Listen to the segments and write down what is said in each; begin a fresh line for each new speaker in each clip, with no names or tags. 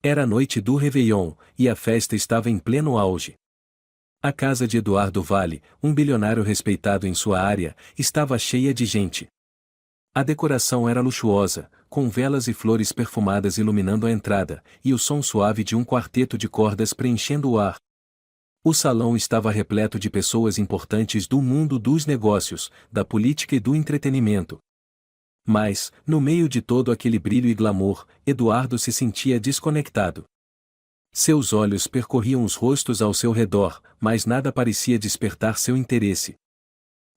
Era a noite do Réveillon, e a festa estava em pleno auge. A casa de Eduardo Vale, um bilionário respeitado em sua área, estava cheia de gente. A decoração era luxuosa, com velas e flores perfumadas iluminando a entrada, e o som suave de um quarteto de cordas preenchendo o ar. O salão estava repleto de pessoas importantes do mundo dos negócios, da política e do entretenimento. Mas, no meio de todo aquele brilho e glamour, Eduardo se sentia desconectado. Seus olhos percorriam os rostos ao seu redor, mas nada parecia despertar seu interesse.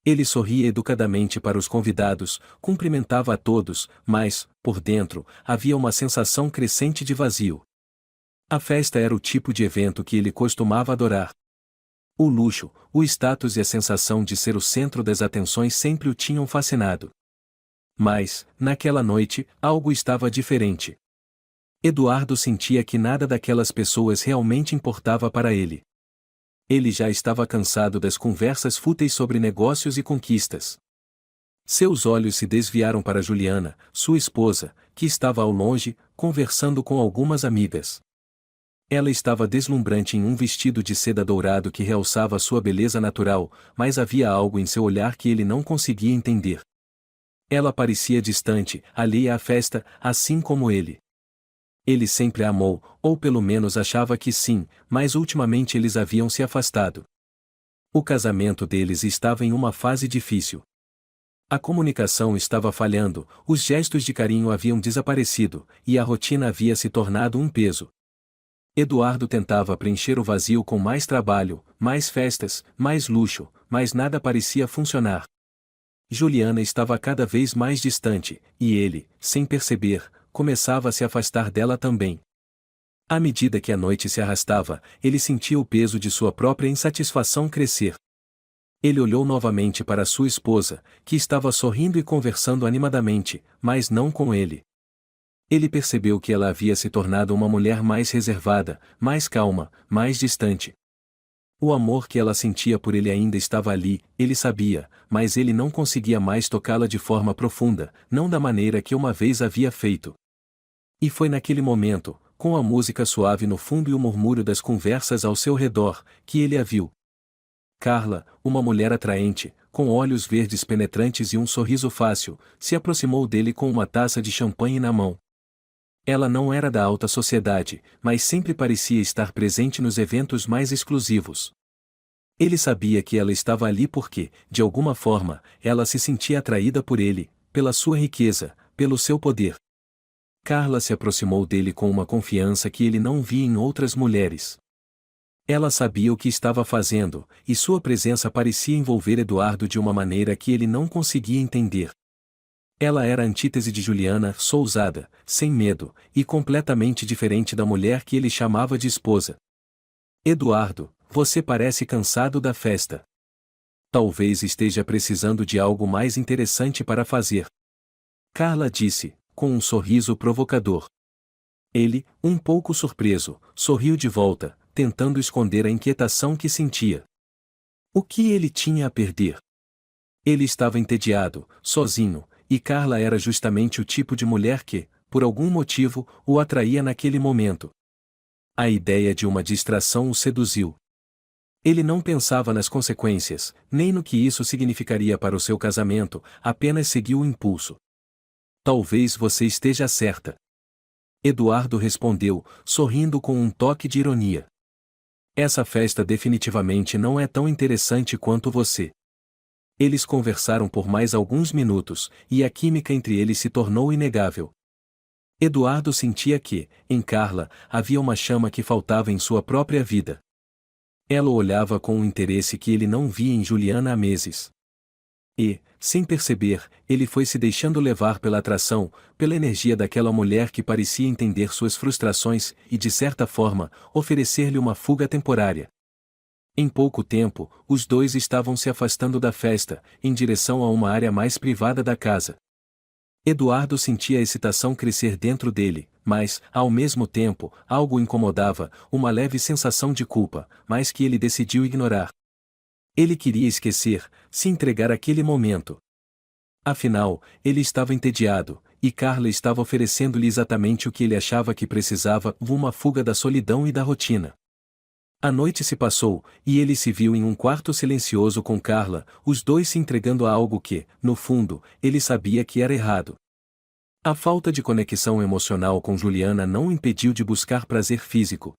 Ele sorria educadamente para os convidados, cumprimentava a todos, mas, por dentro, havia uma sensação crescente de vazio. A festa era o tipo de evento que ele costumava adorar. O luxo, o status e a sensação de ser o centro das atenções sempre o tinham fascinado. Mas, naquela noite, algo estava diferente. Eduardo sentia que nada daquelas pessoas realmente importava para ele. Ele já estava cansado das conversas fúteis sobre negócios e conquistas. Seus olhos se desviaram para Juliana, sua esposa, que estava ao longe, conversando com algumas amigas. Ela estava deslumbrante em um vestido de seda dourado que realçava sua beleza natural, mas havia algo em seu olhar que ele não conseguia entender. Ela parecia distante, alheia à festa, assim como ele. Ele sempre a amou, ou pelo menos achava que sim, mas ultimamente eles haviam se afastado. O casamento deles estava em uma fase difícil. A comunicação estava falhando, os gestos de carinho haviam desaparecido, e a rotina havia se tornado um peso. Eduardo tentava preencher o vazio com mais trabalho, mais festas, mais luxo, mas nada parecia funcionar. Juliana estava cada vez mais distante, e ele, sem perceber, começava a se afastar dela também. À medida que a noite se arrastava, ele sentia o peso de sua própria insatisfação crescer. Ele olhou novamente para sua esposa, que estava sorrindo e conversando animadamente, mas não com ele. Ele percebeu que ela havia se tornado uma mulher mais reservada, mais calma, mais distante. O amor que ela sentia por ele ainda estava ali, ele sabia, mas ele não conseguia mais tocá-la de forma profunda, não da maneira que uma vez havia feito. E foi naquele momento, com a música suave no fundo e o murmúrio das conversas ao seu redor, que ele a viu. Carla, uma mulher atraente, com olhos verdes penetrantes e um sorriso fácil, se aproximou dele com uma taça de champanhe na mão. Ela não era da alta sociedade, mas sempre parecia estar presente nos eventos mais exclusivos. Ele sabia que ela estava ali porque, de alguma forma, ela se sentia atraída por ele, pela sua riqueza, pelo seu poder. Carla se aproximou dele com uma confiança que ele não via em outras mulheres. Ela sabia o que estava fazendo, e sua presença parecia envolver Eduardo de uma maneira que ele não conseguia entender. Ela era a antítese de Juliana, ousada, sem medo, e completamente diferente da mulher que ele chamava de esposa. Eduardo, você parece cansado da festa. Talvez esteja precisando de algo mais interessante para fazer. Carla disse, com um sorriso provocador. Ele, um pouco surpreso, sorriu de volta, tentando esconder a inquietação que sentia. O que ele tinha a perder? Ele estava entediado, sozinho, e Carla era justamente o tipo de mulher que, por algum motivo, o atraía naquele momento. A ideia de uma distração o seduziu. Ele não pensava nas consequências, nem no que isso significaria para o seu casamento, apenas seguiu o impulso. Talvez você esteja certa. Eduardo respondeu, sorrindo com um toque de ironia. Essa festa definitivamente não é tão interessante quanto você. Eles conversaram por mais alguns minutos, e a química entre eles se tornou inegável. Eduardo sentia que, em Carla, havia uma chama que faltava em sua própria vida. Ela o olhava com um interesse que ele não via em Juliana há meses. E, sem perceber, ele foi se deixando levar pela atração, pela energia daquela mulher que parecia entender suas frustrações e, de certa forma, oferecer-lhe uma fuga temporária. Em pouco tempo, os dois estavam se afastando da festa, em direção a uma área mais privada da casa. Eduardo sentia a excitação crescer dentro dele, mas, ao mesmo tempo, algo o incomodava, uma leve sensação de culpa, mas que ele decidiu ignorar. Ele queria esquecer, se entregar àquele momento. Afinal, ele estava entediado, e Carla estava oferecendo-lhe exatamente o que ele achava que precisava, uma fuga da solidão e da rotina. A noite se passou, e ele se viu em um quarto silencioso com Carla, os dois se entregando a algo que, no fundo, ele sabia que era errado. A falta de conexão emocional com Juliana não o impediu de buscar prazer físico.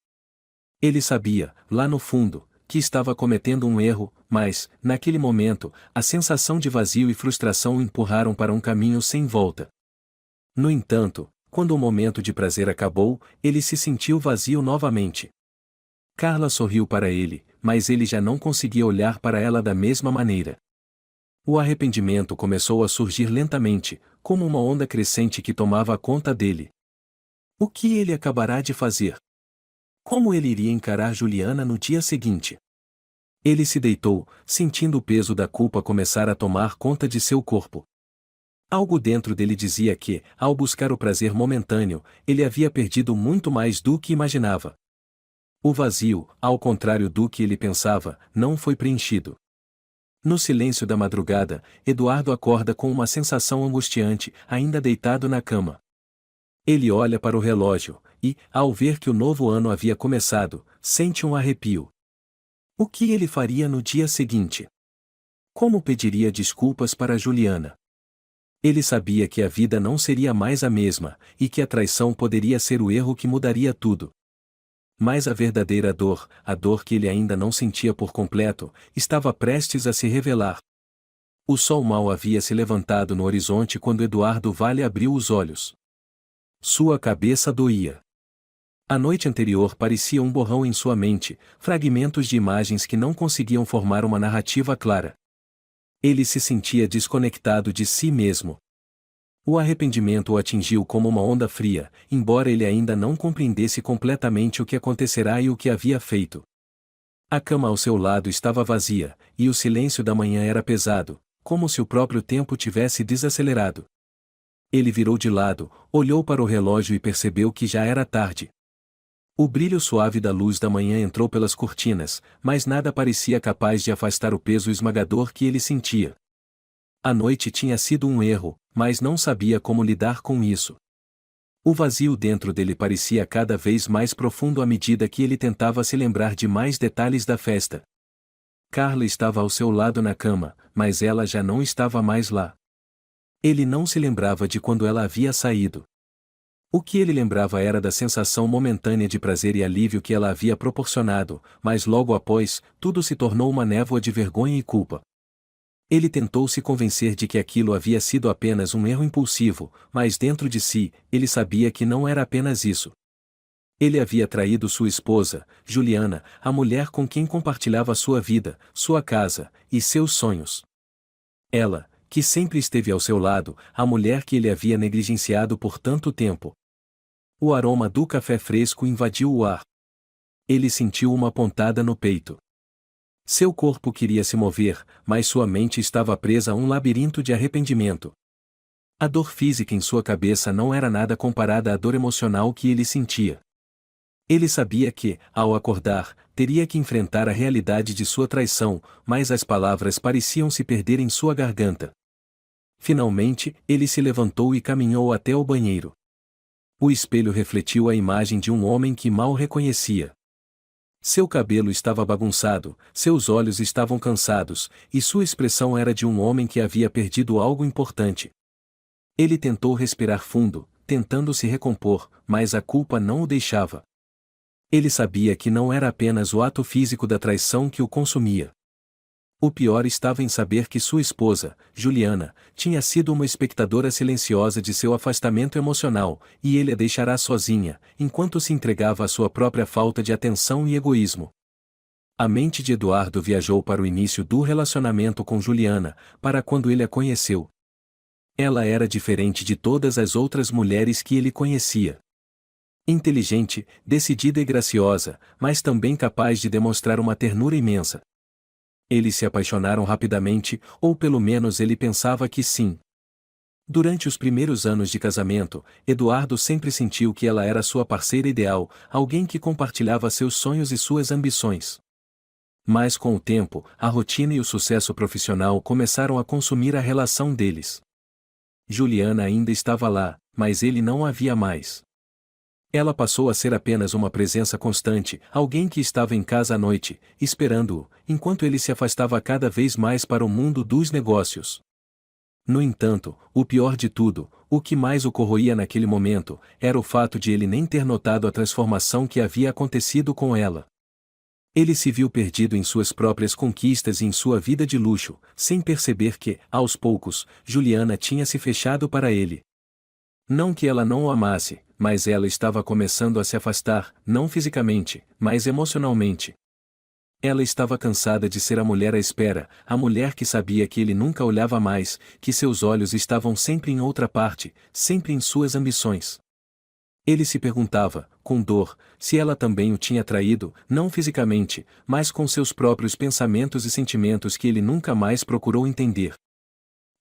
Ele sabia, lá no fundo, que estava cometendo um erro, mas, naquele momento, a sensação de vazio e frustração o empurraram para um caminho sem volta. No entanto, quando o momento de prazer acabou, ele se sentiu vazio novamente. Carla sorriu para ele, mas ele já não conseguia olhar para ela da mesma maneira. O arrependimento começou a surgir lentamente, como uma onda crescente que tomava conta dele. O que ele acabará de fazer? Como ele iria encarar Juliana no dia seguinte? Ele se deitou, sentindo o peso da culpa começar a tomar conta de seu corpo. Algo dentro dele dizia que, ao buscar o prazer momentâneo, ele havia perdido muito mais do que imaginava. O vazio, ao contrário do que ele pensava, não foi preenchido. No silêncio da madrugada, Eduardo acorda com uma sensação angustiante, ainda deitado na cama. Ele olha para o relógio, e, ao ver que o novo ano havia começado, sente um arrepio. O que ele faria no dia seguinte? Como pediria desculpas para Juliana? Ele sabia que a vida não seria mais a mesma, e que a traição poderia ser o erro que mudaria tudo. Mas a verdadeira dor, a dor que ele ainda não sentia por completo, estava prestes a se revelar. O sol mal havia se levantado no horizonte quando Eduardo Vale abriu os olhos. Sua cabeça doía. A noite anterior parecia um borrão em sua mente, fragmentos de imagens que não conseguiam formar uma narrativa clara. Ele se sentia desconectado de si mesmo. O arrependimento o atingiu como uma onda fria, embora ele ainda não compreendesse completamente o que acontecerá e o que havia feito. A cama ao seu lado estava vazia, e o silêncio da manhã era pesado, como se o próprio tempo tivesse desacelerado. Ele virou de lado, olhou para o relógio e percebeu que já era tarde. O brilho suave da luz da manhã entrou pelas cortinas, mas nada parecia capaz de afastar o peso esmagador que ele sentia. A noite tinha sido um erro, mas não sabia como lidar com isso. O vazio dentro dele parecia cada vez mais profundo à medida que ele tentava se lembrar de mais detalhes da festa. Carla estava ao seu lado na cama, mas ela já não estava mais lá. Ele não se lembrava de quando ela havia saído. O que ele lembrava era da sensação momentânea de prazer e alívio que ela havia proporcionado, mas logo após, tudo se tornou uma névoa de vergonha e culpa. Ele tentou se convencer de que aquilo havia sido apenas um erro impulsivo, mas dentro de si, ele sabia que não era apenas isso. Ele havia traído sua esposa, Juliana, a mulher com quem compartilhava sua vida, sua casa, e seus sonhos. Ela, que sempre esteve ao seu lado, a mulher que ele havia negligenciado por tanto tempo. O aroma do café fresco invadiu o ar. Ele sentiu uma pontada no peito. Seu corpo queria se mover, mas sua mente estava presa a um labirinto de arrependimento. A dor física em sua cabeça não era nada comparada à dor emocional que ele sentia. Ele sabia que, ao acordar, teria que enfrentar a realidade de sua traição, mas as palavras pareciam se perder em sua garganta. Finalmente, ele se levantou e caminhou até o banheiro. O espelho refletiu a imagem de um homem que mal reconhecia. Seu cabelo estava bagunçado, seus olhos estavam cansados, e sua expressão era de um homem que havia perdido algo importante. Ele tentou respirar fundo, tentando se recompor, mas a culpa não o deixava. Ele sabia que não era apenas o ato físico da traição que o consumia. O pior estava em saber que sua esposa, Juliana, tinha sido uma espectadora silenciosa de seu afastamento emocional, e ele a deixará sozinha, enquanto se entregava à sua própria falta de atenção e egoísmo. A mente de Eduardo viajou para o início do relacionamento com Juliana, para quando ele a conheceu. Ela era diferente de todas as outras mulheres que ele conhecia. Inteligente, decidida e graciosa, mas também capaz de demonstrar uma ternura imensa. Eles se apaixonaram rapidamente, ou pelo menos ele pensava que sim. Durante os primeiros anos de casamento, Eduardo sempre sentiu que ela era sua parceira ideal, alguém que compartilhava seus sonhos e suas ambições. Mas com o tempo, a rotina e o sucesso profissional começaram a consumir a relação deles. Juliana ainda estava lá, mas ele não a via mais. Ela passou a ser apenas uma presença constante, alguém que estava em casa à noite, esperando-o, enquanto ele se afastava cada vez mais para o mundo dos negócios. No entanto, o pior de tudo, o que mais o corroía naquele momento, era o fato de ele nem ter notado a transformação que havia acontecido com ela. Ele se viu perdido em suas próprias conquistas e em sua vida de luxo, sem perceber que, aos poucos, Juliana tinha se fechado para ele. Não que ela não o amasse, mas ela estava começando a se afastar, não fisicamente, mas emocionalmente. Ela estava cansada de ser a mulher à espera, a mulher que sabia que ele nunca olhava mais, que seus olhos estavam sempre em outra parte, sempre em suas ambições. Ele se perguntava, com dor, se ela também o tinha traído, não fisicamente, mas com seus próprios pensamentos e sentimentos que ele nunca mais procurou entender.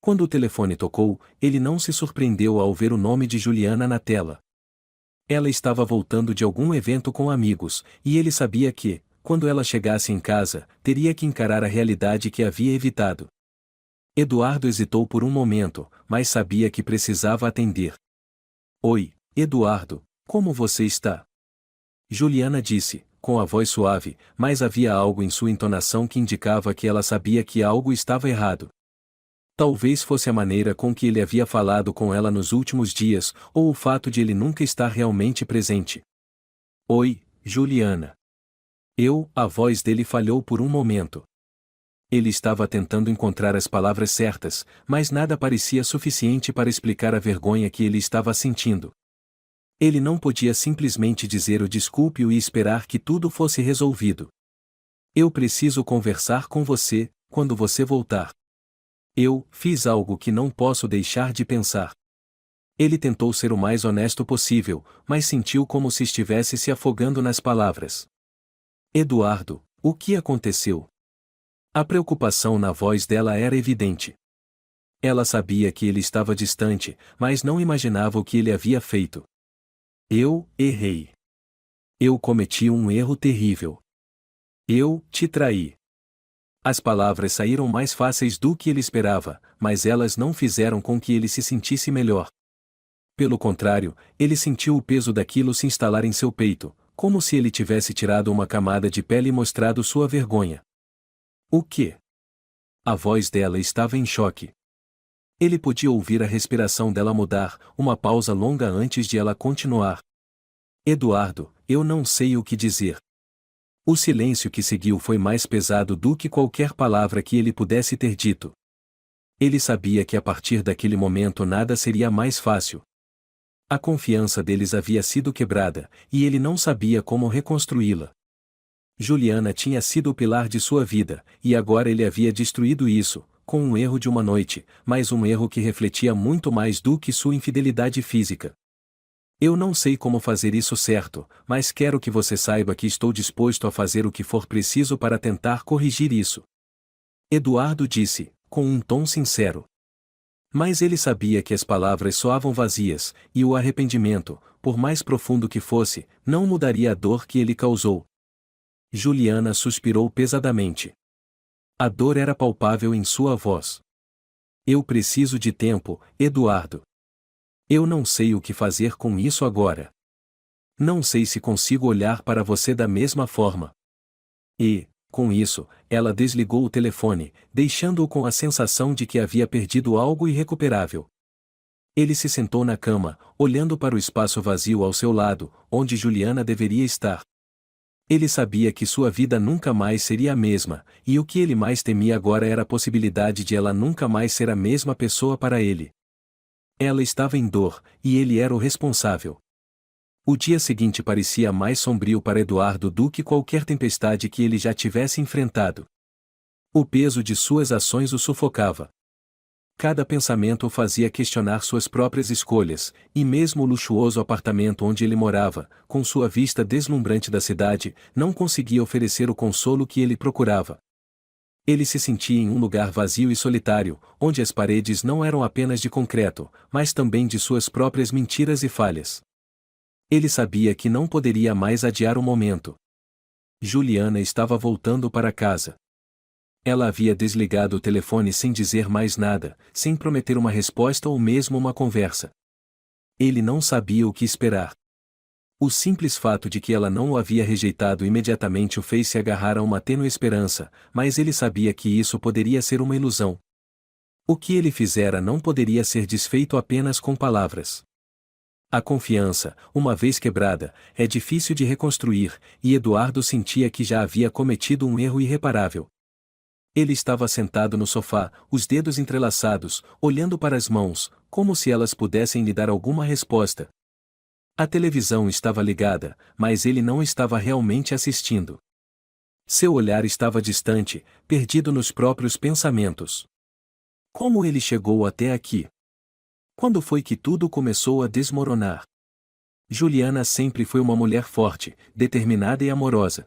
Quando o telefone tocou, ele não se surpreendeu ao ver o nome de Juliana na tela. Ela estava voltando de algum evento com amigos, e ele sabia que, quando ela chegasse em casa, teria que encarar a realidade que havia evitado. Eduardo hesitou por um momento, mas sabia que precisava atender. Oi, Eduardo, como você está? Juliana disse, com a voz suave, mas havia algo em sua entonação que indicava que ela sabia que algo estava errado. Talvez fosse a maneira com que ele havia falado com ela nos últimos dias, ou o fato de ele nunca estar realmente presente. Oi, Juliana. A voz dele falhou por um momento. Ele estava tentando encontrar as palavras certas, mas nada parecia suficiente para explicar a vergonha que ele estava sentindo. Ele não podia simplesmente dizer o desculpe-o e esperar que tudo fosse resolvido. Eu preciso conversar com você, quando você voltar. Eu fiz algo que não posso deixar de pensar. Ele tentou ser o mais honesto possível, mas sentiu como se estivesse se afogando nas palavras. Eduardo, o que aconteceu? A preocupação na voz dela era evidente. Ela sabia que ele estava distante, mas não imaginava o que ele havia feito. Eu errei. Eu cometi um erro terrível. Eu te traí. As palavras saíram mais fáceis do que ele esperava, mas elas não fizeram com que ele se sentisse melhor. Pelo contrário, ele sentiu o peso daquilo se instalar em seu peito, como se ele tivesse tirado uma camada de pele e mostrado sua vergonha. O quê? A voz dela estava em choque. Ele podia ouvir a respiração dela mudar, uma pausa longa antes de ela continuar. Eduardo, eu não sei o que dizer. O silêncio que seguiu foi mais pesado do que qualquer palavra que ele pudesse ter dito. Ele sabia que a partir daquele momento nada seria mais fácil. A confiança deles havia sido quebrada, e ele não sabia como reconstruí-la. Juliana tinha sido o pilar de sua vida, e agora ele havia destruído isso, com um erro de uma noite, mas um erro que refletia muito mais do que sua infidelidade física. Eu não sei como fazer isso certo, mas quero que você saiba que estou disposto a fazer o que for preciso para tentar corrigir isso. Eduardo disse, com um tom sincero. Mas ele sabia que as palavras soavam vazias, e o arrependimento, por mais profundo que fosse, não mudaria a dor que ele causou. Juliana suspirou pesadamente. A dor era palpável em sua voz. Eu preciso de tempo, Eduardo. Eu não sei o que fazer com isso agora. Não sei se consigo olhar para você da mesma forma. E, com isso, ela desligou o telefone, deixando-o com a sensação de que havia perdido algo irrecuperável. Ele se sentou na cama, olhando para o espaço vazio ao seu lado, onde Juliana deveria estar. Ele sabia que sua vida nunca mais seria a mesma, e o que ele mais temia agora era a possibilidade de ela nunca mais ser a mesma pessoa para ele. Ela estava em dor, e ele era o responsável. O dia seguinte parecia mais sombrio para Eduardo do que qualquer tempestade que ele já tivesse enfrentado. O peso de suas ações o sufocava. Cada pensamento o fazia questionar suas próprias escolhas, e mesmo o luxuoso apartamento onde ele morava, com sua vista deslumbrante da cidade, não conseguia oferecer o consolo que ele procurava. Ele se sentia em um lugar vazio e solitário, onde as paredes não eram apenas de concreto, mas também de suas próprias mentiras e falhas. Ele sabia que não poderia mais adiar o momento. Juliana estava voltando para casa. Ela havia desligado o telefone sem dizer mais nada, sem prometer uma resposta ou mesmo uma conversa. Ele não sabia o que esperar. O simples fato de que ela não o havia rejeitado imediatamente o fez se agarrar a uma tênue esperança, mas ele sabia que isso poderia ser uma ilusão. O que ele fizera não poderia ser desfeito apenas com palavras. A confiança, uma vez quebrada, é difícil de reconstruir, e Eduardo sentia que já havia cometido um erro irreparável. Ele estava sentado no sofá, os dedos entrelaçados, olhando para as mãos, como se elas pudessem lhe dar alguma resposta. A televisão estava ligada, mas ele não estava realmente assistindo. Seu olhar estava distante, perdido nos próprios pensamentos. Como ele chegou até aqui? Quando foi que tudo começou a desmoronar? Juliana sempre foi uma mulher forte, determinada e amorosa.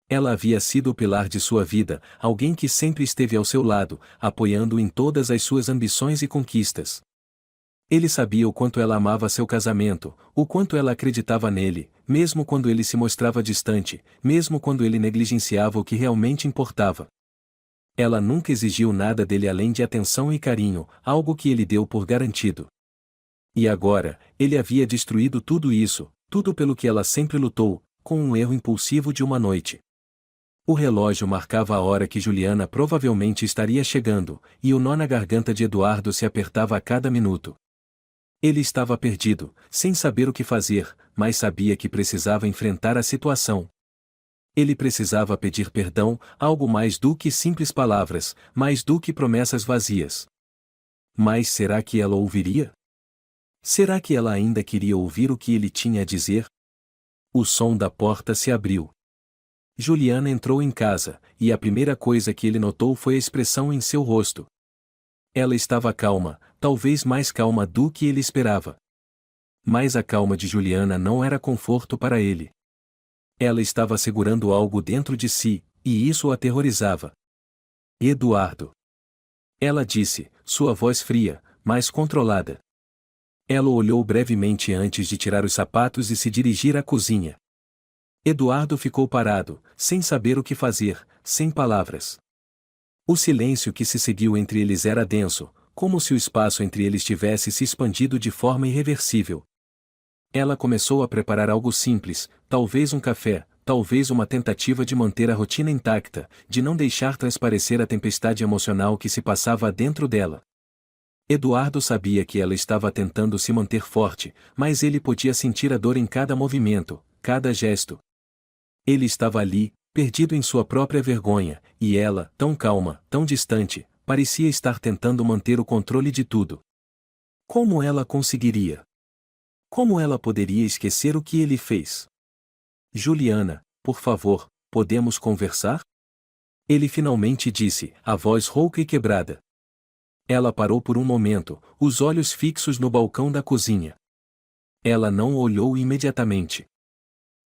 Ela havia sido o pilar de sua vida, alguém que sempre esteve ao seu lado, apoiando-o em todas as suas ambições e conquistas. Ele sabia o quanto ela amava seu casamento, o quanto ela acreditava nele, mesmo quando ele se mostrava distante, mesmo quando ele negligenciava o que realmente importava. Ela nunca exigiu nada dele além de atenção e carinho, algo que ele deu por garantido. E agora, ele havia destruído tudo isso, tudo pelo que ela sempre lutou, com um erro impulsivo de uma noite. O relógio marcava a hora que Juliana provavelmente estaria chegando, e o nó na garganta de Eduardo se apertava a cada minuto. Ele estava perdido, sem saber o que fazer, mas sabia que precisava enfrentar a situação. Ele precisava pedir perdão, algo mais do que simples palavras, mais do que promessas vazias. Mas será que ela ouviria? Será que ela ainda queria ouvir o que ele tinha a dizer? O som da porta se abriu. Juliana entrou em casa, e a primeira coisa que ele notou foi a expressão em seu rosto. Ela estava calma, talvez mais calma do que ele esperava. Mas a calma de Juliana não era conforto para ele. Ela estava segurando algo dentro de si, e isso o aterrorizava. Eduardo. Ela disse, sua voz fria, mas controlada. Ela o olhou brevemente antes de tirar os sapatos e se dirigir à cozinha. Eduardo ficou parado, sem saber o que fazer, sem palavras. O silêncio que se seguiu entre eles era denso, como se o espaço entre eles tivesse se expandido de forma irreversível. Ela começou a preparar algo simples, talvez um café, talvez uma tentativa de manter a rotina intacta, de não deixar transparecer a tempestade emocional que se passava dentro dela. Eduardo sabia que ela estava tentando se manter forte, mas ele podia sentir a dor em cada movimento, cada gesto. Ele estava ali, perdido em sua própria vergonha, e ela, tão calma, tão distante, parecia estar tentando manter o controle de tudo. Como ela conseguiria? Como ela poderia esquecer o que ele fez? Juliana, por favor, podemos conversar? Ele finalmente disse, a voz rouca e quebrada. Ela parou por um momento, os olhos fixos no balcão da cozinha. Ela não o olhou imediatamente.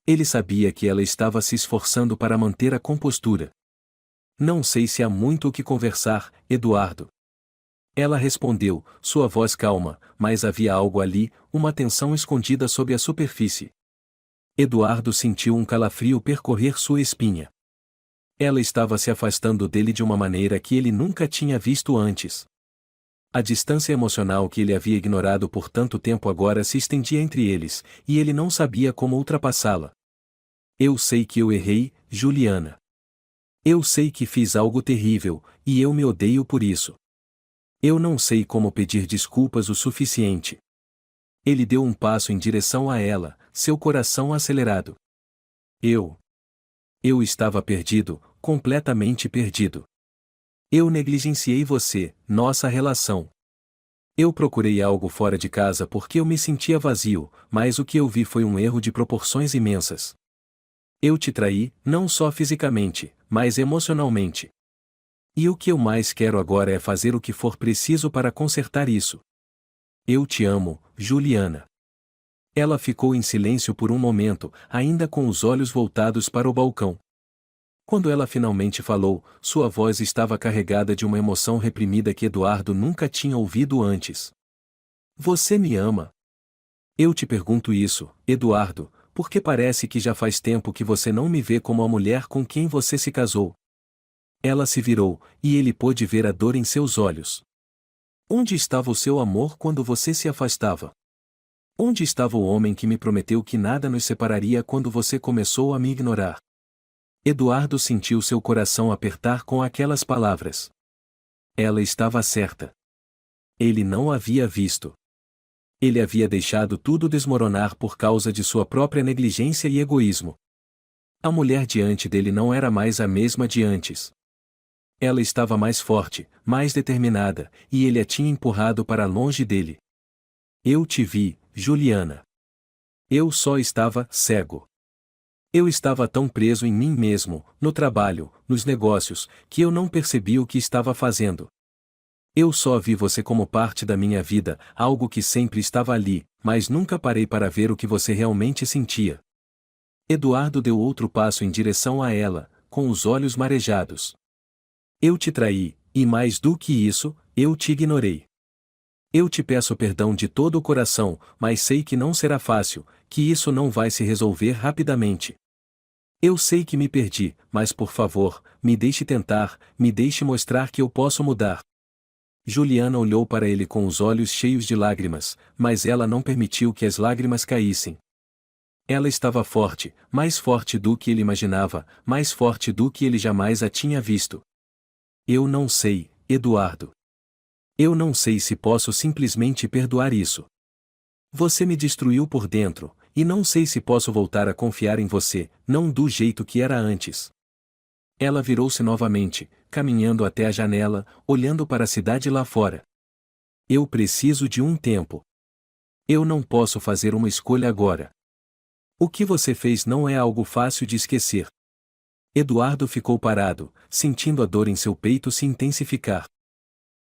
Ele sabia que ela estava se esforçando para manter a compostura. Não sei se há muito o que conversar, Eduardo. Ela respondeu, sua voz calma, mas havia algo ali, uma tensão escondida sob a superfície. Eduardo sentiu um calafrio percorrer sua espinha. Ela estava se afastando dele de uma maneira que ele nunca tinha visto antes. A distância emocional que ele havia ignorado por tanto tempo agora se estendia entre eles, e ele não sabia como ultrapassá-la. Eu sei que eu errei, Juliana. Eu sei que fiz algo terrível, e eu me odeio por isso. Eu não sei como pedir desculpas o suficiente. Ele deu um passo em direção a ela, seu coração acelerado. Eu estava perdido, completamente perdido. Eu negligenciei você, nossa relação. Eu procurei algo fora de casa porque eu me sentia vazio, mas o que eu vi foi um erro de proporções imensas. Eu te traí, não só fisicamente, mas emocionalmente. E o que eu mais quero agora é fazer o que for preciso para consertar isso. Eu te amo, Juliana. Ela ficou em silêncio por um momento, ainda com os olhos voltados para o balcão. Quando ela finalmente falou, sua voz estava carregada de uma emoção reprimida que Eduardo nunca tinha ouvido antes. Você me ama? Eu te pergunto isso, Eduardo, porque parece que já faz tempo que você não me vê como a mulher com quem você se casou. Ela se virou, e ele pôde ver a dor em seus olhos. Onde estava o seu amor quando você se afastava? Onde estava o homem que me prometeu que nada nos separaria quando você começou a me ignorar? Eduardo sentiu seu coração apertar com aquelas palavras. Ela estava certa. Ele não havia visto. Ele havia deixado tudo desmoronar por causa de sua própria negligência e egoísmo. A mulher diante dele não era mais a mesma de antes. Ela estava mais forte, mais determinada, e ele a tinha empurrado para longe dele. Eu te vi, Juliana. Eu só estava cego. Eu estava tão preso em mim mesmo, no trabalho, nos negócios, que eu não percebi o que estava fazendo. Eu só vi você como parte da minha vida, algo que sempre estava ali, mas nunca parei para ver o que você realmente sentia. Eduardo deu outro passo em direção a ela, com os olhos marejados. Eu te traí, e mais do que isso, eu te ignorei. Eu te peço perdão de todo o coração, mas sei que não será fácil, que isso não vai se resolver rapidamente. Eu sei que me perdi, mas por favor, me deixe tentar, me deixe mostrar que eu posso mudar. Juliana olhou para ele com os olhos cheios de lágrimas, mas ela não permitiu que as lágrimas caíssem. Ela estava forte, mais forte do que ele imaginava, mais forte do que ele jamais a tinha visto. Eu não sei, Eduardo. Eu não sei se posso simplesmente perdoar isso. Você me destruiu por dentro, e não sei se posso voltar a confiar em você, não do jeito que era antes. Ela virou-se novamente, caminhando até a janela, olhando para a cidade lá fora. Eu preciso de um tempo. Eu não posso fazer uma escolha agora. O que você fez não é algo fácil de esquecer. Eduardo ficou parado, sentindo a dor em seu peito se intensificar.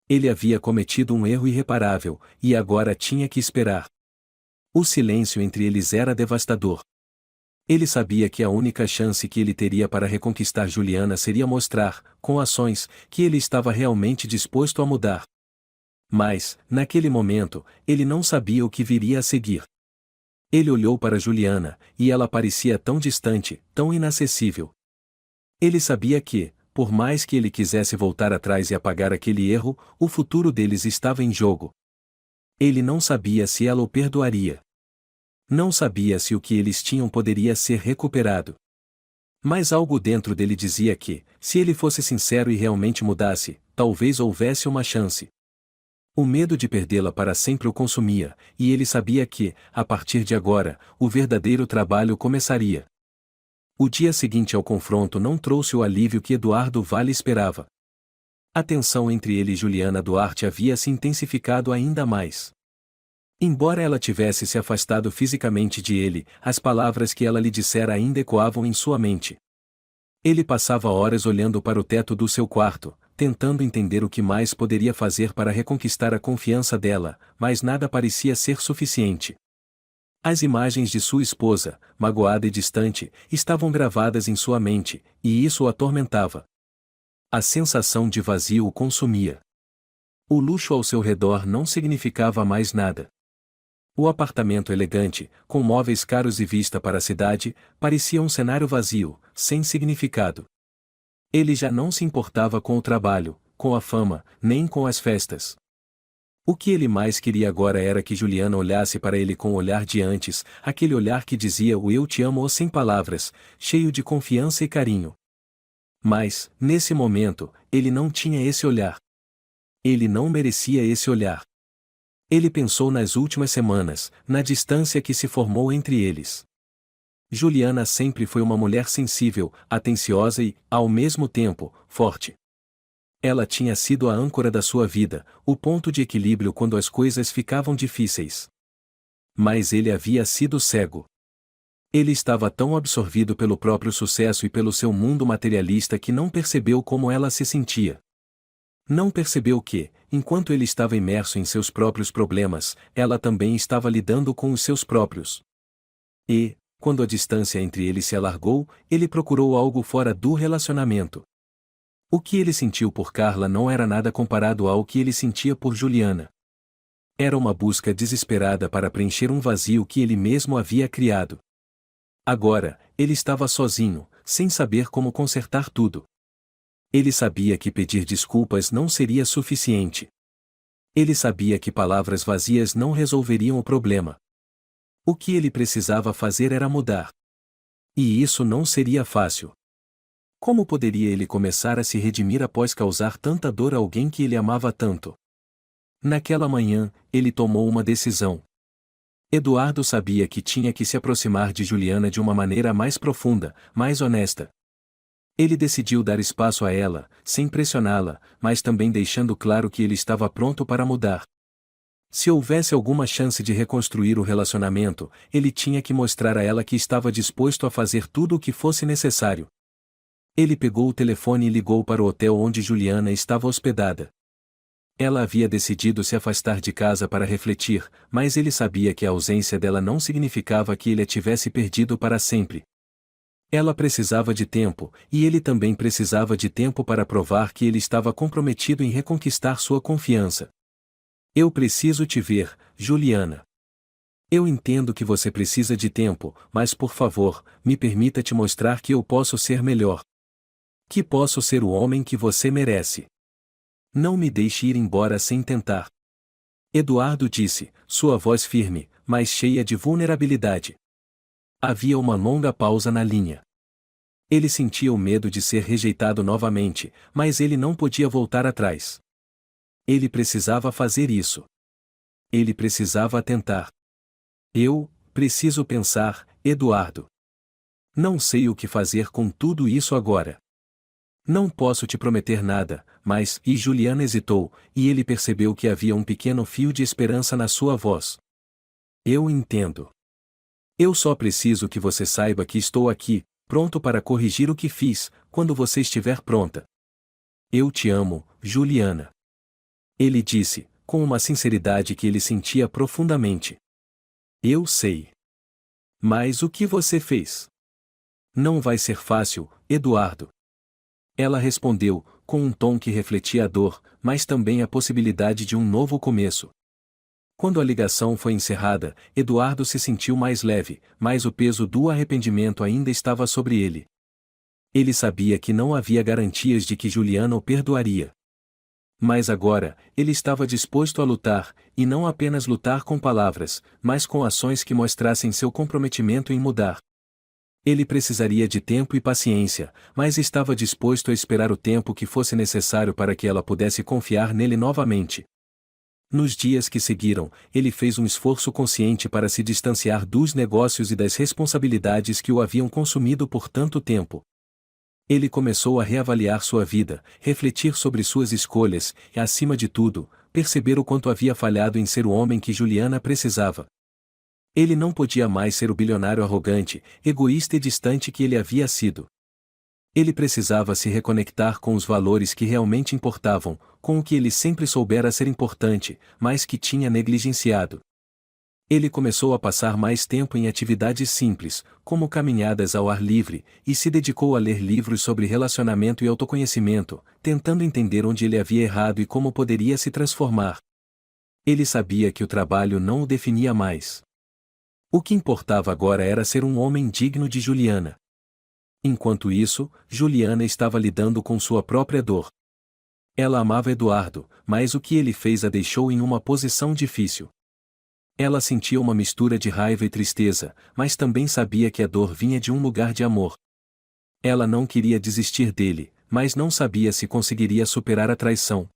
Ele havia cometido um erro irreparável, e agora tinha que esperar. O silêncio entre eles era devastador. Ele sabia que a única chance que ele teria para reconquistar Juliana seria mostrar, com ações, que ele estava realmente disposto a mudar. Mas, naquele momento, ele não sabia o que viria a seguir. Ele olhou para Juliana, e ela parecia tão distante, tão inacessível. Ele sabia que, por mais que ele quisesse voltar atrás e apagar aquele erro, o futuro deles estava em jogo. Ele não sabia se ela o perdoaria. Não sabia se o que eles tinham poderia ser recuperado. Mas algo dentro dele dizia que, se ele fosse sincero e realmente mudasse, talvez houvesse uma chance. O medo de perdê-la para sempre o consumia, e ele sabia que, a partir de agora, o verdadeiro trabalho começaria. O dia seguinte ao confronto não trouxe o alívio que Eduardo Vale esperava. A tensão entre ele e Juliana Duarte havia se intensificado ainda mais. Embora ela tivesse se afastado fisicamente de ele, as palavras que ela lhe dissera ainda ecoavam em sua mente. Ele passava horas olhando para o teto do seu quarto, tentando entender o que mais poderia fazer para reconquistar a confiança dela, mas nada parecia ser suficiente. As imagens de sua esposa, magoada e distante, estavam gravadas em sua mente, e isso o atormentava. A sensação de vazio o consumia. O luxo ao seu redor não significava mais nada. O apartamento elegante, com móveis caros e vista para a cidade, parecia um cenário vazio, sem significado. Ele já não se importava com o trabalho, com a fama, nem com as festas. O que ele mais queria agora era que Juliana olhasse para ele com o olhar de antes, aquele olhar que dizia o eu te amo sem palavras, cheio de confiança e carinho. Mas, nesse momento, ele não tinha esse olhar. Ele não merecia esse olhar. Ele pensou nas últimas semanas, na distância que se formou entre eles. Juliana sempre foi uma mulher sensível, atenciosa e, ao mesmo tempo, forte. Ela tinha sido a âncora da sua vida, o ponto de equilíbrio quando as coisas ficavam difíceis. Mas ele havia sido cego. Ele estava tão absorvido pelo próprio sucesso e pelo seu mundo materialista que não percebeu como ela se sentia. Não percebeu que, enquanto ele estava imerso em seus próprios problemas, ela também estava lidando com os seus próprios. E, quando a distância entre eles se alargou, ele procurou algo fora do relacionamento. O que ele sentiu por Carla não era nada comparado ao que ele sentia por Juliana. Era uma busca desesperada para preencher um vazio que ele mesmo havia criado. Agora, ele estava sozinho, sem saber como consertar tudo. Ele sabia que pedir desculpas não seria suficiente. Ele sabia que palavras vazias não resolveriam o problema. O que ele precisava fazer era mudar. E isso não seria fácil. Como poderia ele começar a se redimir após causar tanta dor a alguém que ele amava tanto? Naquela manhã, ele tomou uma decisão. Eduardo sabia que tinha que se aproximar de Juliana de uma maneira mais profunda, mais honesta. Ele decidiu dar espaço a ela, sem pressioná-la, mas também deixando claro que ele estava pronto para mudar. Se houvesse alguma chance de reconstruir o relacionamento, ele tinha que mostrar a ela que estava disposto a fazer tudo o que fosse necessário. Ele pegou o telefone e ligou para o hotel onde Juliana estava hospedada. Ela havia decidido se afastar de casa para refletir, mas ele sabia que a ausência dela não significava que ele a tivesse perdido para sempre. Ela precisava de tempo, e ele também precisava de tempo para provar que ele estava comprometido em reconquistar sua confiança. Eu preciso te ver, Juliana. Eu entendo que você precisa de tempo, mas por favor, me permita te mostrar que eu posso ser melhor. Que posso ser o homem que você merece. Não me deixe ir embora sem tentar. Eduardo disse, sua voz firme, mas cheia de vulnerabilidade. Havia uma longa pausa na linha. Ele sentia o medo de ser rejeitado novamente, mas ele não podia voltar atrás. Ele precisava fazer isso. Ele precisava tentar. Eu preciso pensar, Eduardo. Não sei o que fazer com tudo isso agora. Não posso te prometer nada, mas... E Juliana hesitou, e ele percebeu que havia um pequeno fio de esperança na sua voz. Eu entendo. Eu só preciso que você saiba que estou aqui, pronto para corrigir o que fiz, quando você estiver pronta. Eu te amo, Juliana. Ele disse, com uma sinceridade que ele sentia profundamente. Eu sei. Mas o que você fez? Não vai ser fácil, Eduardo. Ela respondeu, com um tom que refletia a dor, mas também a possibilidade de um novo começo. Quando a ligação foi encerrada, Eduardo se sentiu mais leve, mas o peso do arrependimento ainda estava sobre ele. Ele sabia que não havia garantias de que Juliana o perdoaria. Mas agora, ele estava disposto a lutar, e não apenas lutar com palavras, mas com ações que mostrassem seu comprometimento em mudar. Ele precisaria de tempo e paciência, mas estava disposto a esperar o tempo que fosse necessário para que ela pudesse confiar nele novamente. Nos dias que seguiram, ele fez um esforço consciente para se distanciar dos negócios e das responsabilidades que o haviam consumido por tanto tempo. Ele começou a reavaliar sua vida, refletir sobre suas escolhas e, acima de tudo, perceber o quanto havia falhado em ser o homem que Juliana precisava. Ele não podia mais ser o bilionário arrogante, egoísta e distante que ele havia sido. Ele precisava se reconectar com os valores que realmente importavam, com o que ele sempre soubera ser importante, mas que tinha negligenciado. Ele começou a passar mais tempo em atividades simples, como caminhadas ao ar livre, e se dedicou a ler livros sobre relacionamento e autoconhecimento, tentando entender onde ele havia errado e como poderia se transformar. Ele sabia que o trabalho não o definia mais. O que importava agora era ser um homem digno de Juliana. Enquanto isso, Juliana estava lidando com sua própria dor. Ela amava Eduardo, mas o que ele fez a deixou em uma posição difícil. Ela sentia uma mistura de raiva e tristeza, mas também sabia que a dor vinha de um lugar de amor. Ela não queria desistir dele, mas não sabia se conseguiria superar a traição.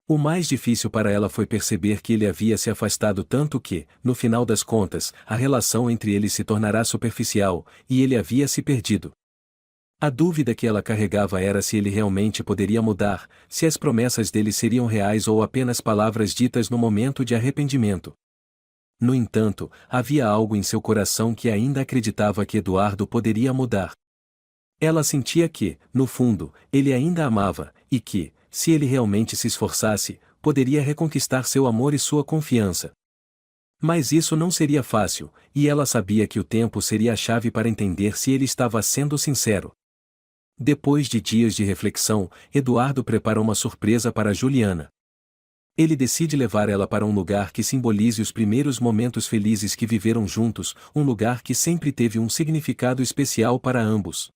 O mais difícil para ela foi perceber que ele havia se afastado tanto que, no final das contas, a relação entre eles se tornará superficial, e ele havia se perdido. A dúvida que ela carregava era se ele realmente poderia mudar, se as promessas dele seriam reais ou apenas palavras ditas no momento de arrependimento. No entanto, havia algo em seu coração que ainda acreditava que Eduardo poderia mudar. Ela sentia que, no fundo, ele ainda a amava, e que, se ele realmente se esforçasse, poderia reconquistar seu amor e sua confiança. Mas isso não seria fácil, e ela sabia que o tempo seria a chave para entender se ele estava sendo sincero. Depois de dias de reflexão, Eduardo prepara uma surpresa para Juliana. Ele decide levar ela para um lugar que simbolize os primeiros momentos felizes que viveram juntos, um lugar que sempre teve um significado especial para ambos.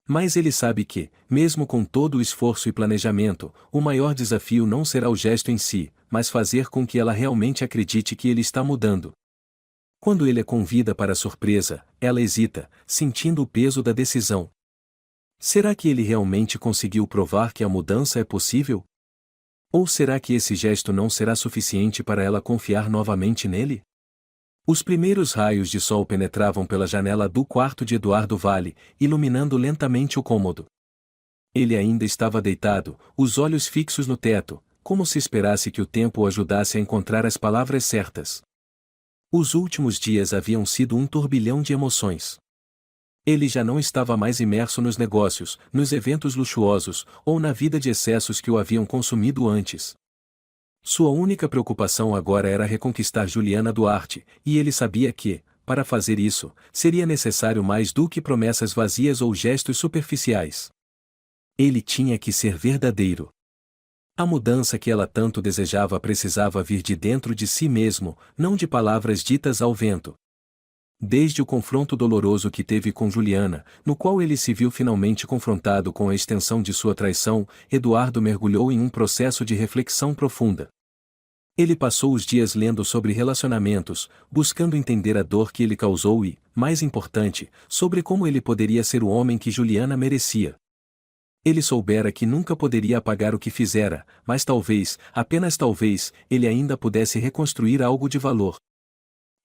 Mas ele sabe que, mesmo com todo o esforço e planejamento, o maior desafio não será o gesto em si, mas fazer com que ela realmente acredite que ele está mudando. Quando ele a convida para a surpresa, ela hesita, sentindo o peso da decisão. Será que ele realmente conseguiu provar que a mudança é possível? Ou será que esse gesto não será suficiente para ela confiar novamente nele? Os primeiros raios de sol penetravam pela janela do quarto de Eduardo Vale, iluminando lentamente o cômodo. Ele ainda estava deitado, os olhos fixos no teto, como se esperasse que o tempo o ajudasse a encontrar as palavras certas. Os últimos dias haviam sido um turbilhão de emoções. Ele já não estava mais imerso nos negócios, nos eventos luxuosos, ou na vida de excessos que o haviam consumido antes. Sua única preocupação agora era reconquistar Juliana Duarte, e ele sabia que, para fazer isso, seria necessário mais do que promessas vazias ou gestos superficiais. Ele tinha que ser verdadeiro. A mudança que ela tanto desejava precisava vir de dentro de si mesmo, não de palavras ditas ao vento. Desde o confronto doloroso que teve com Juliana, no qual ele se viu finalmente confrontado com a extensão de sua traição, Eduardo mergulhou em um processo de reflexão profunda. Ele passou os dias lendo sobre relacionamentos, buscando entender a dor que ele causou e, mais importante, sobre como ele poderia ser o homem que Juliana merecia. Ele soubera que nunca poderia apagar o que fizera, mas talvez, apenas talvez, ele ainda pudesse reconstruir algo de valor.